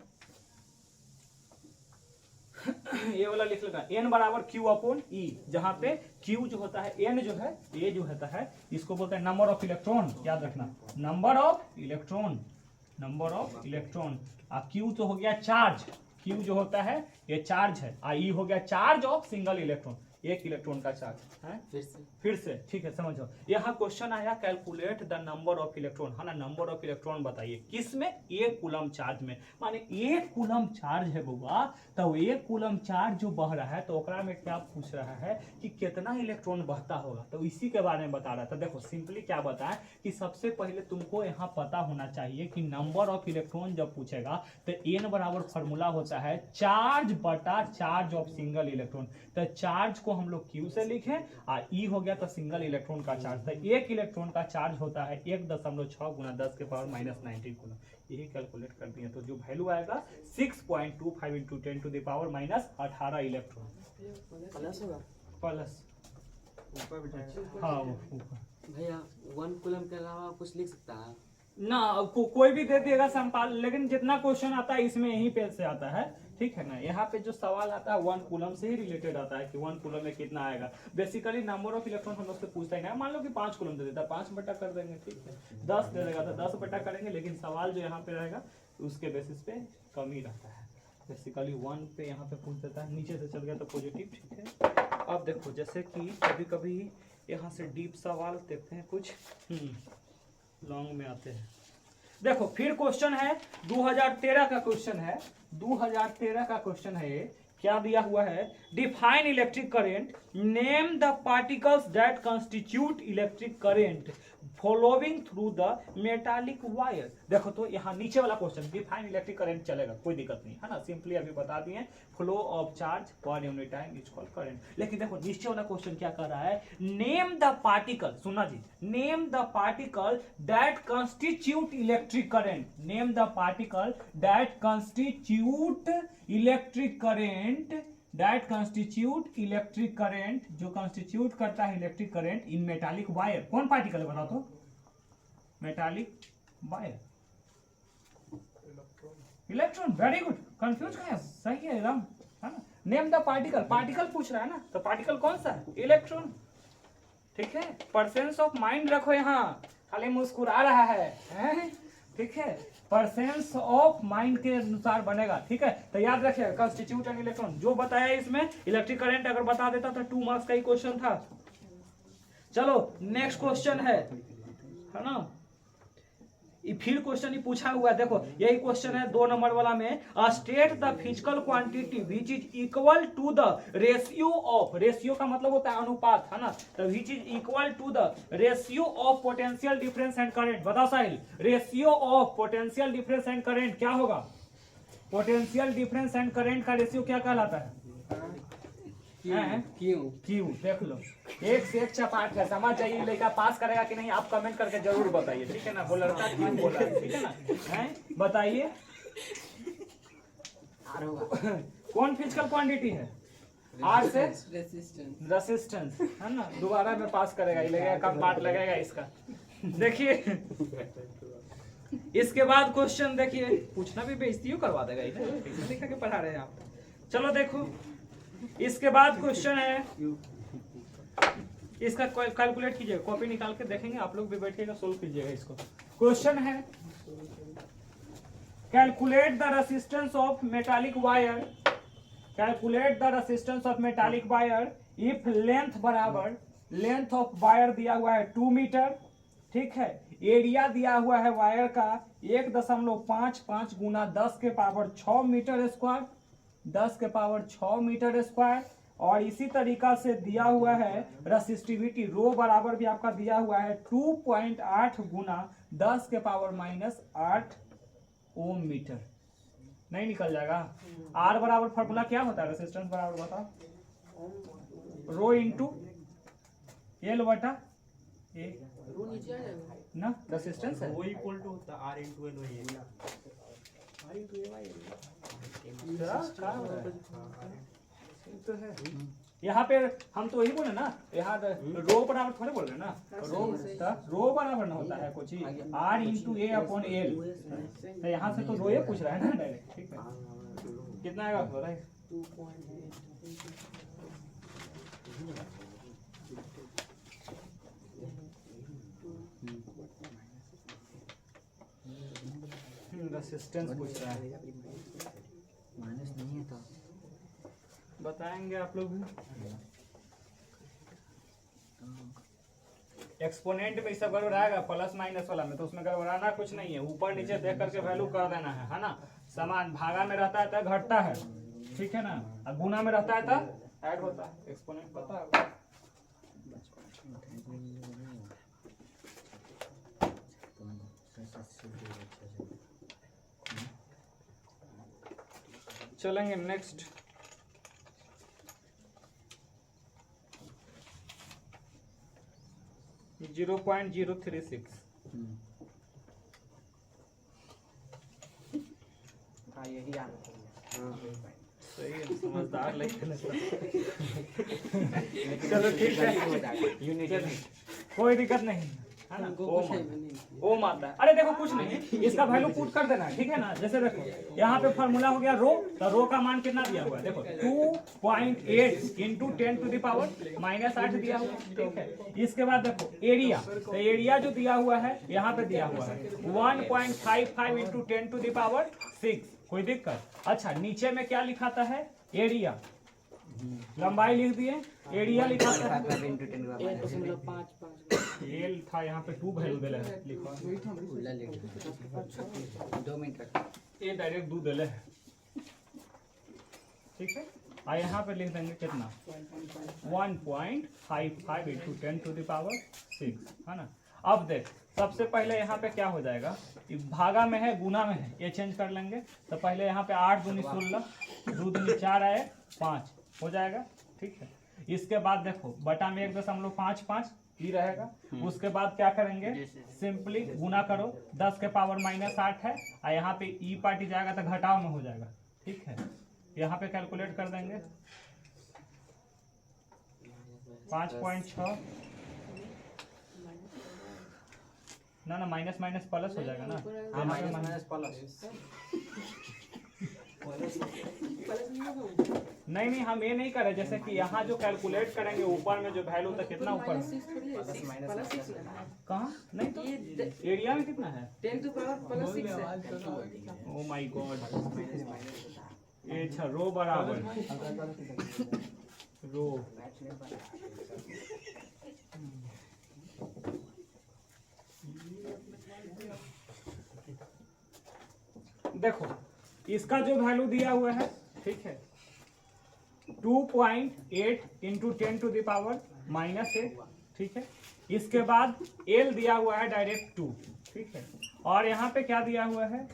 ये वाला लिख लेना, n बराबर q अपॉन e, जहाँ पे q जो होता है, n जो है, ये जो होता है इसको बोलते हैं नंबर ऑफ इलेक्ट्रॉन, याद रखना, number of electron, number of electron. और q तो हो गया चार्ज, q जो होता है ये चार्ज है, और e हो गया चार्ज ऑफ सिंगल इलेक्ट्रॉन, एक इलेक्ट्रॉन का चार्ज है। फिर से ठीक है, समझो। यहाँ क्वेश्चन आया calculate the number of electron, है ना, नंबर ऑफ इलेक्ट्रॉन बताइए किस में, एक कूलम चार्ज में, माने एक कूलम चार्ज है बउआ, तो एक कूलम चार्ज जो बह रहा है तो ओकरा में क्या पूछ रहा है कि कितना इलेक्ट्रॉन बहता होगा, तो इसी के बारे में बता रहा था। देखो सिंपली क्या बताया कि सबसे पहले तुमको यहाँ पता होना चाहिए कि नंबर ऑफ इलेक्ट्रॉन जब पूछेगा तो एन बराबर फॉर्मूला होता है चार्ज बटा चार्ज ऑफ सिंगल इलेक्ट्रॉन, तो चार्ज को हम लोग क्यू से लिखें और ई हो गया तो सिंगल इलेक्ट्रॉन का चार्ज, तो एक इलेक्ट्रॉन का चार्ज होता है 1.6 गुना 10 के पावर -19 गुना, यही कैलकुलेट कर दिए तो जो वैल्यू आएगा 6.25 into 10 to the power -18 electron plus होगा, प्लस ऊपर हाँ ऊपर भैया 1 कूलम के अलावा कुछ लिख सकता है ना, कोई भी दे देगा संपाल, लेकिन जितना क्वेश्चन आता है इसमें यही पेज से आता है, ठीक है ना। यहाँ पे जो सवाल आता है 1 कूलम से ही रिलेटेड आता है कि 1 कूलम में कितना आएगा। बेसिकली नंबर ऑफ इलेक्ट्रॉन हम लोग से पूछता ही नहीं, मान लो कि 5 कूलम दे देता है, 5 बटा कर देंगे, ठीक है, 10 दे देगा तो 10 बटा करेंगे, लेकिन सवाल जो यहाँ पे रहेगा उसके बेसिस पे कम ही रहता है। बेसिकली 1 पे यहाँ पे पूछ देता है, नीचे से चल गया तो पॉजिटिव, ठीक है। अब देखो जैसे कि कभी कभी यहाँ से डीप सवाल देखते हैं कुछ, लॉन्ग में आते हैं। देखो फिर क्वेश्चन है 2013 का क्वेश्चन है, 2013 का क्वेश्चन है, क्या दिया हुआ है, define electric current, name the particles that constitute electric current following through the metallic wire. देखो तो यहाँ नीचे वाला क्वेश्चन डिफाइन इलेक्ट्रिक करंट चलेगा, कोई दिक्कत नहीं है ना, सिंपली अभी बता दिए, flow of charge per unit time is called current. लेकिन देखो नीचे वाला क्वेश्चन क्या कर रहा है, नेम द पार्टिकल, सुनना जी, name the particle that constitute electric current, name the particle that constitute electric current, that constitute electric current, जो कंस्टिट्यूट करता है electric current in metallic wire. कौन पार्टिकल है बताओ तो, metallic wire, electron, very good, confuse है, सही है एकदम, है ना। नेम द पार्टिकल, पार्टिकल पूछ रहा है ना, तो पार्टिकल कौन सा है, इलेक्ट्रॉन, ठीक है। परसेंस ऑफ माइंड रखो यहाँ, खाली मुस्कुरा रहा है? ठीक है, परसेंस ऑफ माइंड के अनुसार बनेगा, ठीक है। तो याद रखिएगा कंस्टिट्यूट एंड इलेक्ट्रॉन, जो बताया इसमें इलेक्ट्रिक करंट अगर बता देता तो 2 मार्क्स का ही क्वेश्चन था। चलो नेक्स्ट क्वेश्चन है ना, फिर क्वेश्चन ही पूछा हुआ है, देखो यही क्वेश्चन है 2 नंबर वाला में, state the physical quantity which is equal to the ratio of, ratio का मतलब होता है अनुपात, है ना, तो which is equal to the ratio of potential difference and current. बताओ Sahil, ratio of potential difference and current क्या होगा, पोटेंशियल डिफरेंस एंड करंट का रेशियो क्या कहलाता है, क्यू। देख लो एक से एक चपाट है, समझ जाइए, लड़का पास करेगा कि नहीं आप कमेंट करके जरूर बताइए, ठीक है ना, वो लड़का क्यों बोला है, ठीक है ना, बताइए कौन फिजिकल क्वांटिटी है, आर से रेसिस्टेंस, है ना, दोबारा में पास करेगा, ये लगेगा कम पार्ट लगेगा इसका। देखिए इसके बाद क्वेश्चन देखिए, पूछना भी बेइज्जती करवा देगा, इसे लिखा के पढ़ा रहे हैं आप। चलो देखो इसके बाद क्वेश्चन है, इसका कैलकुलेट कीजिएगा, कॉपी निकाल के देखेंगे, आप लोग भी बैठिएगा सोल्व कीजिएगा इसको। क्वेश्चन है calculate the resistance of metallic wire, calculate the resistance of metallic wire if length बराबर, लेंथ ऑफ वायर दिया हुआ है 2 मीटर, ठीक है, एरिया दिया हुआ है वायर का 1.55 गुना 10 के पावर 6 मीटर स्क्वायर, 10 के पावर 6 मीटर स्क्वायर, और इसी तरीका से दिया हुआ है रेसिस्टिविटी, रो बराबर भी आपका दिया हुआ है 2.8 गुना 10 के पावर -8 ओम मीटर। नहीं निकल जाएगा, आर बराबर फॉर्मूला क्या होता है, रेसिस्टेंस बराबर बताओ, रो इंटू एल बटा ए ना, रेसिस्टेंस है वो इक्वल टू होता आर इंटू एल वही है, आर इंटू ए वाई तो है। यहाँ पे हम तो वही बोले ना, यहाँ रो बराबर थोड़े बोल रहे ना, रो बराबर ना होता है कुछ ही, R into A upon L, तो यहाँ से तो रो ए पूछ रहा है ना डायरेक्ट, ठीक है। कितना आएगा रेसिस्टेंस पूछ रहा है, माइनस नहीं है तो बताएंगे आप लोग भी। एक्सपोनेंट में ये सब गड़बड़ आएगा, प्लस माइनस वाला में तो उसमें गड़बड़ाना कुछ नहीं है, ऊपर नीचे देख करके वैल्यू कर देना है ना। समान भागा में रहता है तो घटता है, ठीक है ना, और गुना में रहता है तो ऐड होता है। एक्सपोनेंट पता है। चलेंगे नेक्स्ट। जीरो 0.036। हाँ यही आना चाहिए। सही है, समझदार लेकिन चलो ठीक है, यूनिट कोई दिक्कत नहीं है ना। ओम आता है। अरे देखो कुछ नहीं, इसका वैल्यू पुट कर देना है, ठीक है ना। जैसे देखो यहाँ पे फॉर्मूला हो गया रो, तो रो का मान कितना दिया हुआ है, देखो 2.8 इंटू 10 टू द पावर -8 दिया हुआ है, ठीक है। इसके बाद देखो एरिया, तो एरिया जो दिया हुआ है यहाँ पे दिया हुआ है 1.55 इंटू 10 टू द पावर 6। कोई दिक्कत? अच्छा नीचे में क्या लिखाता है, एरिया, लंबाई लिख दिए, एरिया लिखाता है एल था, यहाँ पे 2 वैल्यू दिले है, लिखो 2 मिनट ये डायरेक्ट 2 दिले है, ठीक है। और यहाँ पे लिख देंगे कितना 1.55 इंटू 10 टू द पावर 6, है ना। अब देख सबसे पहले यहाँ पे क्या हो जाएगा, ये भागा में है गुना में है, ये चेंज कर लेंगे। तो पहले यहाँ पे 8 दूनी 16, 2 दूनी 4 आए 5 हो जाएगा, ठीक है। इसके बाद देखो बटा में 1.55 ही रहेगा। उसके बाद क्या करेंगे, सिंपली गुना करो, 10 के पावर -8 है, और यहाँ पे ई पार्टी जाएगा तो घटाव में हो जाएगा, ठीक है। यहाँ पे कैलकुलेट कर देंगे 5.6 ना माइनस माइनस प्लस हो जाएगा ना। हाँ माइनस प्लस नहीं हम ये नहीं करें, जैसे कि यहाँ जो कैलकुलेट करेंगे ऊपर में जो वैल्यू था कितना ऊपर कहाँ, नहीं तो एरिया में कितना है, 10 to power +6 है। ओ माय गॉड, ये अच्छा रो बराबर रो, देखो इसका जो वैल्यू दिया हुआ है, ठीक है 2.8 इंटू 10 टू द पावर -8, ठीक है। इसके बाद एल दिया हुआ है डायरेक्ट 2, ठीक है। और यहाँ पे क्या दिया हुआ है,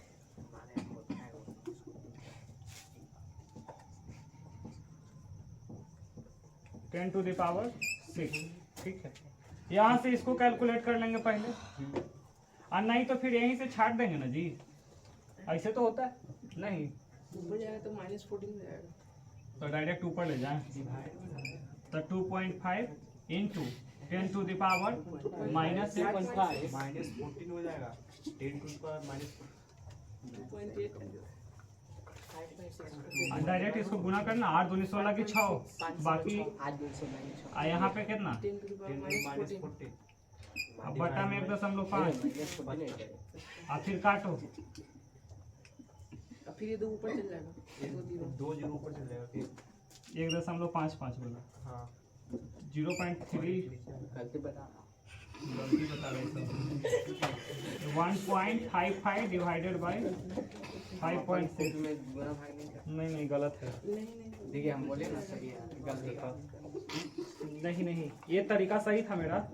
टेन टू द पावर 6, ठीक है। यहाँ से इसको कैलकुलेट कर लेंगे पहले, और नहीं तो फिर यहीं से छाट देंगे ना जी, ऐसे तो होता है नहीं, ऊपर जाएगा तो -14 जाएगा, तो डायरेक्ट ऊपर ले जाएं। तो 2.5 इंटू 10 टू द पावर -6.5 -14 हो जाएगा, 10 to the power -2.8 डायरेक्ट इसको गुना करना, 8 दूनी 16 की 6, बाकी यहाँ पे कितना, 10 to the power -14 अब बटा में 1.5, और फिर काटो, अब फिर ये 2 ऊपर चल जाएगा, 2 0 ऊपर चल जाएगा फिर 1.55 बोला, हाँ 0.3 गलती बता गलती बता रहे थे, 1.55 डिवाइडेड बाई 5.6, में गुना भाग नहीं कर, नहीं गलत है, नहीं देखिए हम बोले ना सही है, गलती का नहीं ये तरीका सही था मेरा,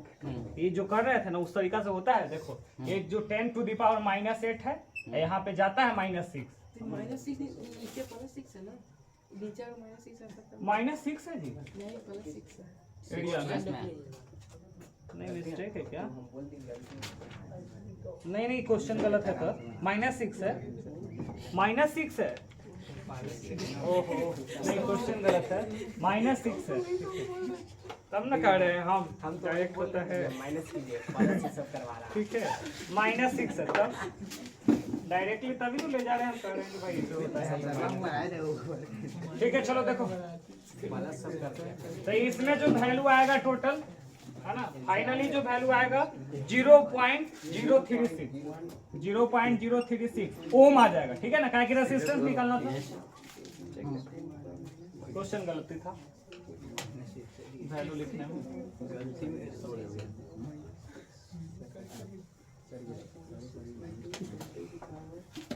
ये जो कर रहे थे ना उस तरीका से होता है। देखो एक जो 10 टू द पावर -8 है, यहाँ पे जाता है -6, तो -6 नीचे +6 है ना, नीचे और -6 आ सकता है, -6 है जी नहीं +6 है एरिया में, नहीं मिस्टेक है क्या, हम बोल देंगे गलती नहीं क्वेश्चन गलत है, तो -6 है, -6 है, ओहो नहीं क्वेश्चन गलत है, -6 है, तब ना कह रहे हैं हम डायरेक्ट होता है, माइनस कीजिए, माइनस से सब करवा रहा है। ठीक है -6 है, तब डायरेक्टली तभी तो ले जा रहे हैं, हम कह रहे हैं कि भाई इसे होता है। हुआ है देखो ठीक है चलो देखो, प्लस सब करते हैं तो इसमें जो वैल्यू आएगा टोटल है ना, फाइनली जो वैल्यू आएगा 0.036 ओम आ जाएगा। ठीक है ना, क्या कि रेजिस्टेंस निकालना था, क्वेश्चन गलती था वैल्यू लिखने में। गलती में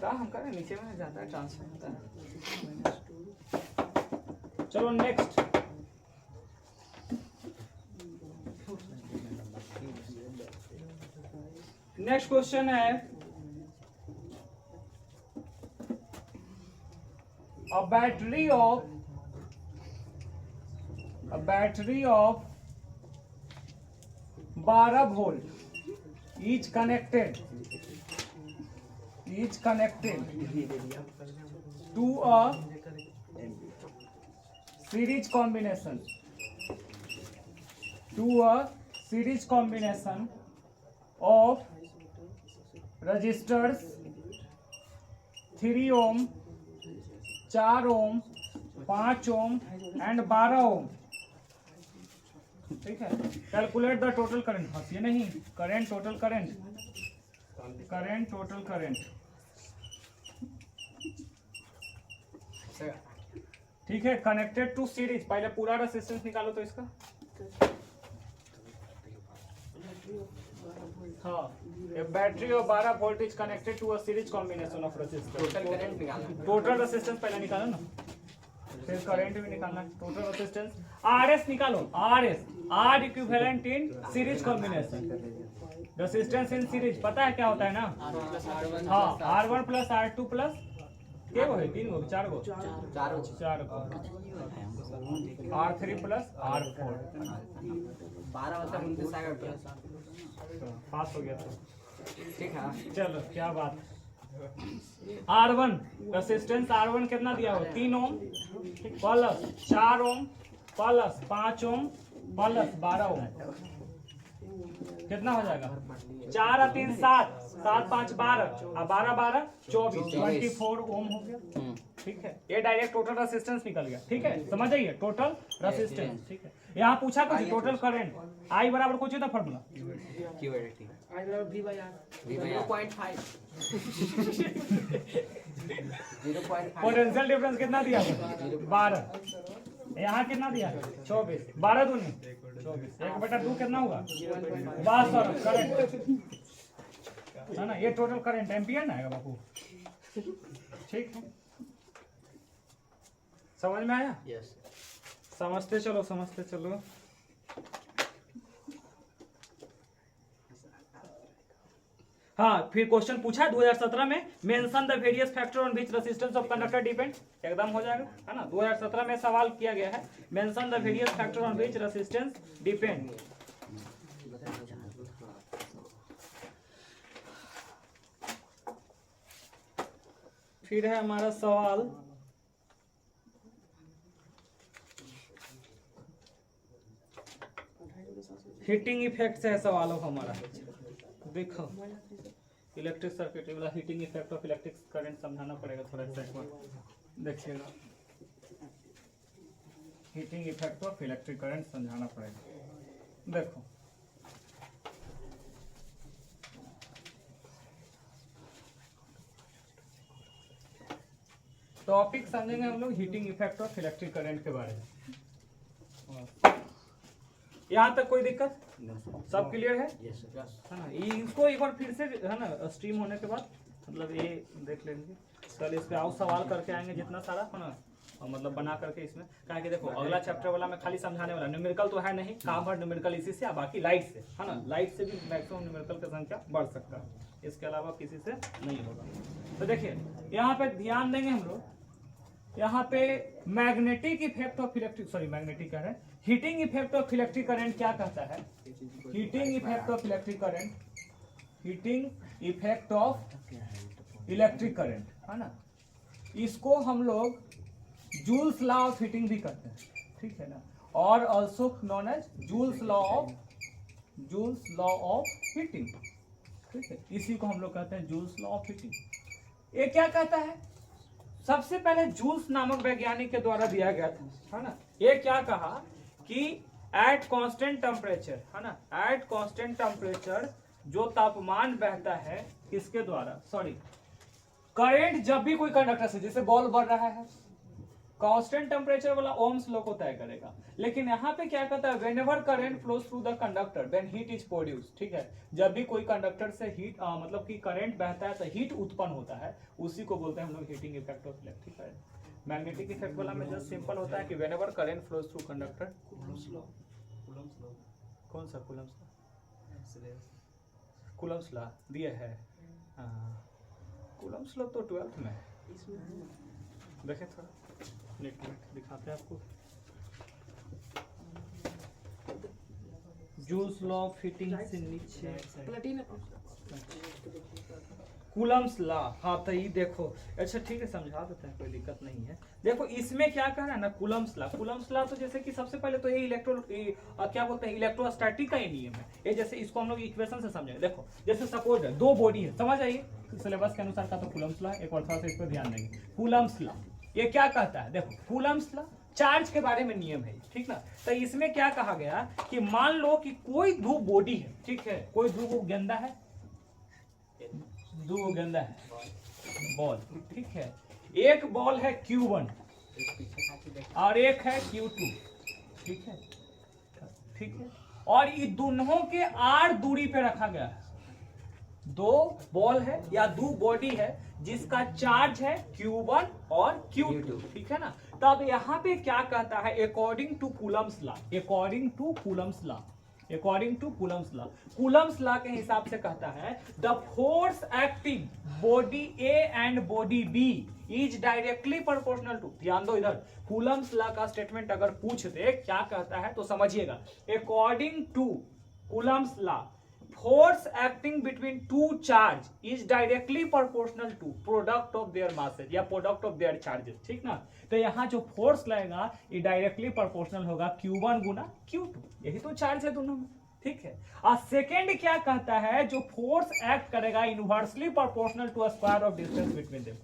हम करें नीचे में जाता है, ट्रांसफर होता है। चलो नेक्स्ट, नेक्स्ट क्वेश्चन है a battery of 12 volt each connected to a series combination of resistors 3 ohm, 4 ohm, 5 ohm and 12 ohm। ठीक है, कैलकुलेट द टोटल करंट, हंसिए नहीं, करंट टोटल करंट ठीक है, कनेक्टेड टू सीरीज। पहले पूरा रेजिस्टेंस निकालो तो इसका, हाँ, a battery of 12 volt is connected to a series combination of resistors। Total current निकालना, टोटल रेजिस्टेंस पहले निकालो ना, फिर करंट भी निकालना। टोटल रेजिस्टेंस आरएस निकालो, RS R equivalent in series combination. Resistance in series पता है क्या होता है ना, हाँ, R1 प्लस R2 प्लस क्या वो है, 3 गो 4 गो, 4 गो, R3 प्लस R4, 12 होता है 29 आएगा प्लस। पास हो गया तो ठीक है, चलो क्या बात। R1 रेजिस्टेंस R1 कितना दिया हो, 3 ohm plus 4 ohm plus 5 ohm plus 12 ओम, कितना हो जाएगा, 4 और 3 7, 7 5 12 और 12 12 24, 24 ओम हो गया। ठीक है, ये डायरेक्ट टोटल रेजिस्टेंस निकल गया। ठीक है, समझ आइए, टोटल रेजिस्टेंस। ठीक है, यहाँ पूछा कुछ टोटल करंट, आई बराबर कुछ था फॉर्मूला, क्यू है ठीक I love V/R। 0.5 potential difference कितना दिया, 12, यहाँ कितना दिया, 24, 12 दूनी 24, 1/2 कितना होगा, 12 करंट है ना, ये टोटल करंट एम्पियर ना आएगा बापू। ठीक है, समझ में आया, यस समझते चलो, समझते चलो। हाँ, फिर क्वेश्चन पूछा है 2017 में, mention the various factor on which resistance of conductor depend, एकदम हो जाएगा है ना। 2017 में सवाल किया गया है, mention the various factor on which resistance depend. फिर है हमारा सवाल, हीटिंग इफेक्ट से है सवाल हमारा। देखो, इलेक्ट्रिक सर्किट वाला heating effect of electric current समझाना पड़ेगा थोड़ा सा, एक बार देखिएगा। Heating effect of electric current समझाना पड़ेगा। देखो, टॉपिक समझेंगे हम लोग heating effect of electric current के बारे में। यहाँ तक कोई दिक्कत, सब क्लियर है ना। इसको एक बार फिर से है ना, स्ट्रीम होने के बाद मतलब ये देख लेंगे, कल इस पे आओ सवाल करके आएंगे जितना सारा है ना, और मतलब बना करके इसमें क्या कि देखो, अगला चैप्टर वाला में खाली समझाने वाला, न्यूमेरिकल तो है नहीं, काम भर न्यूमेरिकल इसी से, बाकी लाइट से है ना, लाइट से भी मैक्सिमम न्यूमेरिकल की संख्या बढ़ सकता है, इसके अलावा किसी से नहीं होगा। तो देखिए यहाँ पे ध्यान देंगे हम लोग, यहाँ पे magnetic effect of electric, sorry magnetic क्या है, heating effect of electric current क्या कहता है, heating effect of electric current, heating effect of electric current है ना, इसको हम लोग जूल्स लॉ ऑफ हीटिंग भी करते हैं। ठीक है ना, और also known as Joule's law of heating. ठीक है, इसी को हम लोग कहते हैं जूल्स लॉ ऑफ हीटिंग। ये क्या कहता है, सबसे पहले जूल्स नामक वैज्ञानिक के द्वारा दिया गया था, है ना। ये क्या कहा कि एट कांस्टेंट टेम्परेचर, है ना, एट कांस्टेंट टेम्परेचर जो तापमान बहता है किसके द्वारा, सॉरी, करंट जब भी कोई कंडक्टर से, जैसे बॉल बढ़ रहा है, कांस्टेंट टेम्परेचर वाला ओम्स लॉ को तय करेगा। लेकिन यहाँ पे क्या कहता है, whenever current flows through the conductor when heat is produce, ठीक है, जब भी कोई कंडक्टर से हीट मतलब कि करंट बहता है तो हीट उत्पन्न होता है, उसी को बोलते हैं हम लोग heating effect of electric current. Magnetic effect वाला में जस्ट सिंपल होता है कि whenever current flows through conductor, कौन सा कूलम्स लॉ दिया है, कूलम्स लॉ तो 12th में है, देखें थोड़ा नेट दिखाते हैं आपको। जूल्स लॉ फिटिंग से नीचे प्लेटिना कूलम्स लॉ, हाँ तो ये देखो, अच्छा ठीक है समझा देते हैं, कोई दिक्कत नहीं है। देखो इसमें क्या कह रहा है ना, कूलम्स लॉ, कूलम्स लॉ तो जैसे कि सबसे पहले तो ये क्या बोलते हैं, इलेक्ट्रोस्टैटिक का ये नियम है। ये जैसे इसको हम लोग इक्वेशन से समझेंगे। देखो जैसे सपोज है दो बॉडी है, समझ आइए सिलेबस के अनुसार का, तो कूलम्स लॉ एक और थोड़ा सा इस पर ध्यान देंगे। कूलम्स लॉ ये क्या कहता है, देखो कूलम्स लॉ चार्ज के बारे में नियम है, ठीक ना। तो इसमें क्या कहा गया कि मान लो कि कोई दो बॉडी है, ठीक है, कोई दो गेंदा है, दो गेंदा है बॉल, ठीक है, एक बॉल है Q1 और एक है Q2, ठीक है, ठीक है, और ये दोनों के R दूरी पे रखा गया है। दो बॉल है या दो बॉडी है जिसका चार्ज है Q1 और Q2, ठीक है ना। तब यहाँ पे क्या कहता है, according to Coulomb's law, according to Coulomb's law, according to Coulomb's law, Coulomb's law के हिसाब से कहता है the force acting body A and body B is directly proportional to, ध्यान दो इधर, कूलम्स लॉ का स्टेटमेंट अगर पूछ दे क्या कहता है तो समझिएगा, according to Coulomb's law force acting between two charge is directly proportional to product of their masses या product of their charges, ठीक ना। तो यहाँ जो फोर्स लगेगा ये डायरेक्टली प्रोपोर्शनल होगा Q1 गुना Q2, यही तो चार्ज है दोनों में, ठीक है। और सेकेंड क्या कहता है, जो फोर्स एक्ट करेगा inversely proportional to square of distance between them,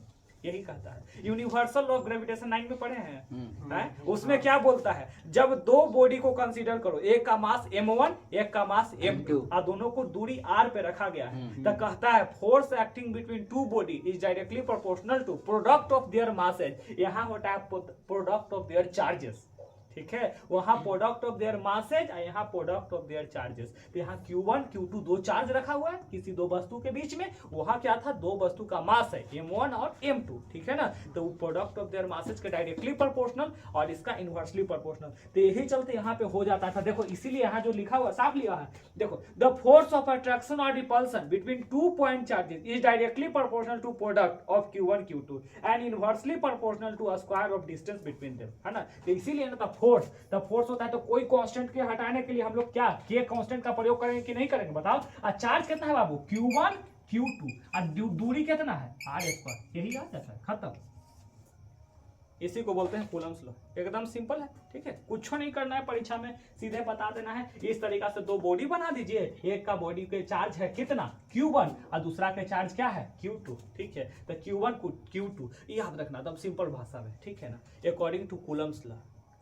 यही कहता है। यूनिवर्सल ऑफ ग्रेविटेशन 9 में पढ़े हैं, उसमें क्या बोलता है, जब दो बॉडी को कंसीडर करो, एक का मास m1 एक का मास m2 और दोनों को दूरी r पे रखा गया है, तो कहता है force acting between two body is directly proportional to product of their masses, यहाँ होता है प्रोडक्ट ऑफ देयर चार्जेस, ठीक है, वहां प्रोडक्ट ऑफ देयर मासेज और यहाँ प्रोडक्ट ऑफ देयर चार्जेस। तो यहाँ Q1 Q2 दो चार्ज रखा हुआ है किसी दो वस्तु के बीच में, वहां क्या था, दो वस्तु का मास है M1 और M2, ठीक है ना। तो प्रोडक्ट ऑफ देयर मासेज के डायरेक्टली प्रोपोर्शनल और इसका इनवर्सली प्रोपोर्शनल, तो यही चलते यहाँ पे हो जाता था। देखो इसीलिए यहाँ जो लिखा हुआ साफ लिखा है, देखो द फोर्स ऑफ अट्रैक्शन और repulsion between two point charges is directly proportional to product of Q1 Q2 and inversely proportional to square of distance between them, है ना। तो इसीलिए ना फोर्स होता है, तो कोई कांस्टेंट के हटाने के लिए हम लोग क्या के कांस्टेंट का प्रयोग करेंगे कि नहीं करेंगे, बताओ। और चार्ज कितना है बाबू, Q1 Q2 और दूरी कितना है r², यही आ जाता है, खत्म। इसी को बोलते हैं कूलम्स लॉ, एकदम सिंपल है, ठीक है, कुछ नहीं करना है परीक्षा में, सीधे बता देना है। इस तरीका से दो बॉडी बना दीजिए, एक का बॉडी के चार्ज है कितना Q1 और दूसरा के चार्ज क्या है Q2, ठीक है। तो Q1 Q2 याद रखना एकदम सिंपल भाषा में, ठीक है ना। अकॉर्डिंग टू कूलम्स लॉ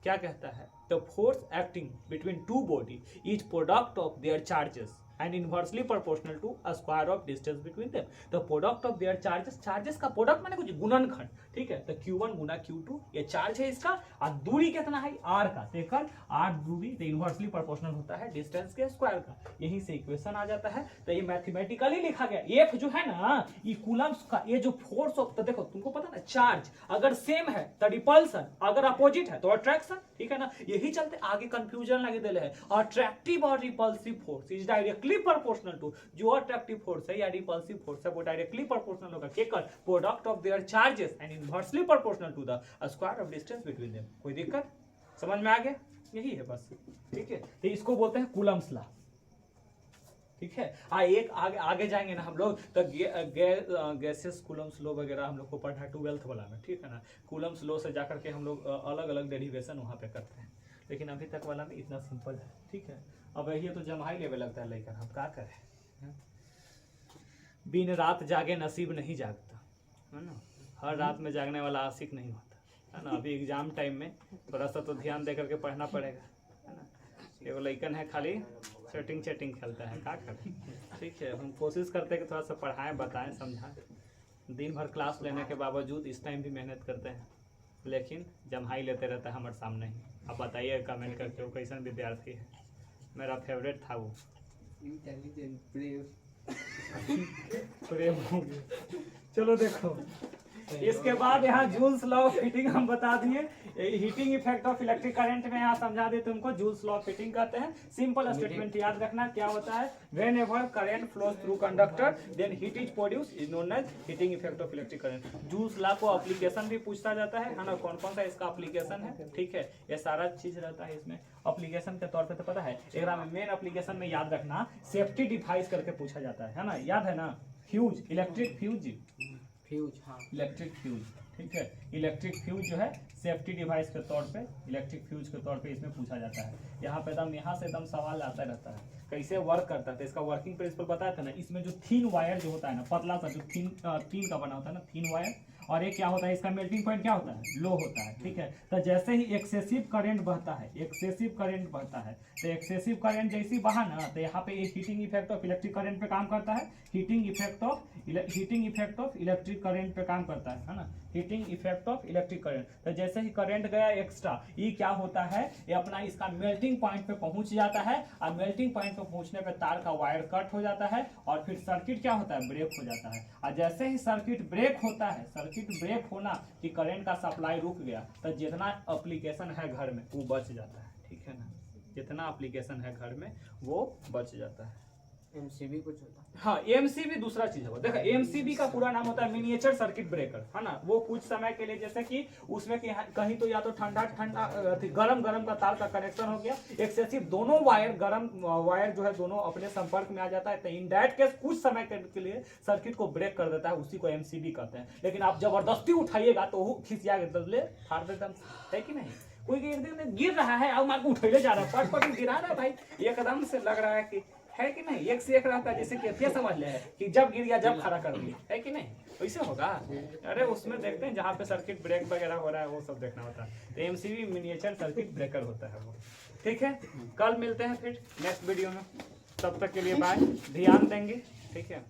क्या कहता है, the force acting between two body is product of their charges and inversely proportional to square of distance between them. The product of their charges, charges का प्रोडक्ट माने कुछ गुणनखंड, ठीक है। तो Q1 गुना Q2 ये चार्ज है इसका, और दूरी कितना है r का, देखकर r दूरी तो इनवर्सली प्रोपोर्शनल होता है डिस्टेंस के स्क्वायर का, यही से इक्वेशन आ जाता है। तो ये मैथमेटिकली लिखा गया, F जो है ना ये कूलम्स का, ये जो फोर्स ऑफ, तो देखो तुमको पता ना, चार्ज अगर सेम है तो रिपल्सन, अगर अपोजिट है तो अट्रैक्शन, ठीक है ना। यही चलते आगे कंफ्यूजन लगे दिले है, अट्रैक्टिव और repulsive force is directly proportional to, जो अट्रैक्टिव फोर्स है या रिपल्सिव फोर्स है वो डायरेक्टली प्रोपोर्शनल होगा केकर product of their charges and inversely proportional to the square of distance between them. कोई दिक्कत, समझ में आ गया, यही है बस, ठीक है। तो इसको बोलते हैं कूलम्स लॉ, ठीक है। एक आगे जाएंगे ना हम लोग तो गैसेस कूलम्स लॉ वगैरह हम लोग को पढ़ा है 12th वाला में, ठीक है ना। कूलम्स लॉ से जाकर के हम लोग अलग अलग डेरिवेशन वहाँ पे करते हैं, लेकिन अभी तक वाला में इतना सिंपल है, ठीक है। अब यही तो जमाई लेवल लगता है लेकर, हम क्या करें, दिन रात जागे नसीब नहीं जागता, है ना। हर रात में जागने वाला आशिक नहीं होता, है ना। अभी एग्जाम टाइम में थोड़ा सा तो ध्यान दे करके पढ़ना पड़ेगा, है ना। एगो लइकन है खाली चैटिंग खेलता है, क्या करें। ठीक है, हम कोशिश करते हैं कि थोड़ा सा पढ़ाएं, बताएं, समझाएं। दिन भर क्लास लेने के बावजूद इस टाइम भी मेहनत करते हैं, लेकिन जम्हाई लेते रहता है हमारे सामने ही। अब बताइए कमेंट करके वो कैसन विद्यार्थी है। मेरा फेवरेट था वो। Intelligent brave. प्रेम हो गया। चलो देखो, इसके बाद यहाँ जूल्स लॉ ऑफ हीटिंग हम बता दिए। Heating effect of electric current में यहाँ समझा दे तुमको, जूल्स लॉ ऑफ हीटिंग कहते हैं। सिंपल स्टेटमेंट याद रखना क्या होता है, whenever current flows through conductor then heat is produce is known as heating effect of electric current. Joule's law को एप्लीकेशन भी पूछता जाता है ना, कौन कौन सा इसका एप्लीकेशन है। ठीक है, ये सारा चीज रहता है इसमें एप्लीकेशन के तौर पे। तो पता है एग्जाम में मेन एप्लीकेशन में याद रखना सेफ्टी डिवाइस करके पूछा जाता है ना, याद है ना। फ्यूज, इलेक्ट्रिक फ्यूज, फ्यूज, हाँ इलेक्ट्रिक फ्यूज। ठीक है, इलेक्ट्रिक फ्यूज जो है सेफ्टी डिवाइस के तौर पे, इलेक्ट्रिक फ्यूज के तौर पे इसमें पूछा जाता है। यहाँ पे एकदम यहाँ से एकदम सवाल आता रहता है कैसे वर्क करता है। तो इसका वर्किंग प्रिंसिपल बताया था ना, इसमें जो थीन वायर जो होता है ना, पतला सा जो थीन का बना होता है ना, थीन वायर, और ये क्या होता है, इसका मेल्टिंग पॉइंट क्या होता है, लो होता है। ठीक है, तो जैसे ही एक्सेसिव करंट बहता है, एक्सेसिव करंट बहता है, तो एक्सेसिव करंट जैसे बहा ना, तो यहाँ पे ये heating effect of electric current पे काम करता है। Heating effect of electric current पे काम करता है ना, heating effect of electric current. तो जैसे ही करंट गया एक्स्ट्रा, ये क्या होता है, ये अपना इसका मेल्टिंग पॉइंट पे पहुंच जाता है, और मेल्टिंग पॉइंट पे पहुंचने पे तार का वायर कट हो जाता है, और फिर सर्किट क्या होता है, ब्रेक हो जाता है। और जैसे ही सर्किट ब्रेक होता है, सर्किट ब्रेक होना कि करंट का सप्लाई रुक गया, तो जितना एप्लीकेशन है घर में वो बच जाता है। ठीक है ना, जितना एप्लीकेशन है घर में वो बच जाता है। एमसीबी कुछ होता है। हाँ, एमसीबी दूसरा चीज है। देखो एमसीबी का पूरा नाम होता है मिनिएचर सर्किट ब्रेकर, है ना। वो कुछ समय के लिए, जैसे कि उसमें कहीं तो या तो ठंडा गरम का तार का कनेक्शन हो गया, एक्सेसिव दोनों वायर गरम वायर जो है दोनों अपने संपर्क में आ जाता है, तो इन दैट केस कुछ समय के लिए सर्किट को ब्रेक कर देता है, उसी को एमसीबी कहते हैं। लेकिन आप जबरदस्ती उठाइएगा तो वो खिसिया के दबले फाड़ देता है कि नहीं। कोई गिर रहा है और मार उठेले जा रहा है, पट गिरा रहा है भाई, एकदम से लग रहा है कि नहीं, एक से एक रहता है। जैसे कि समझ ले कि जब गिर गया जब खड़ा कर दिया, है कि नहीं, वैसे होगा। अरे उसमें देखते हैं जहाँ पे सर्किट ब्रेक वगैरह हो रहा है वो सब देखना होता है। तो एमसीबी मिनिएचर सर्किट ब्रेकर होता है वो। ठीक है, कल मिलते हैं फिर नेक्स्ट वीडियो में, तब तक के लिए बाय, ध्यान देंगे। ठीक है।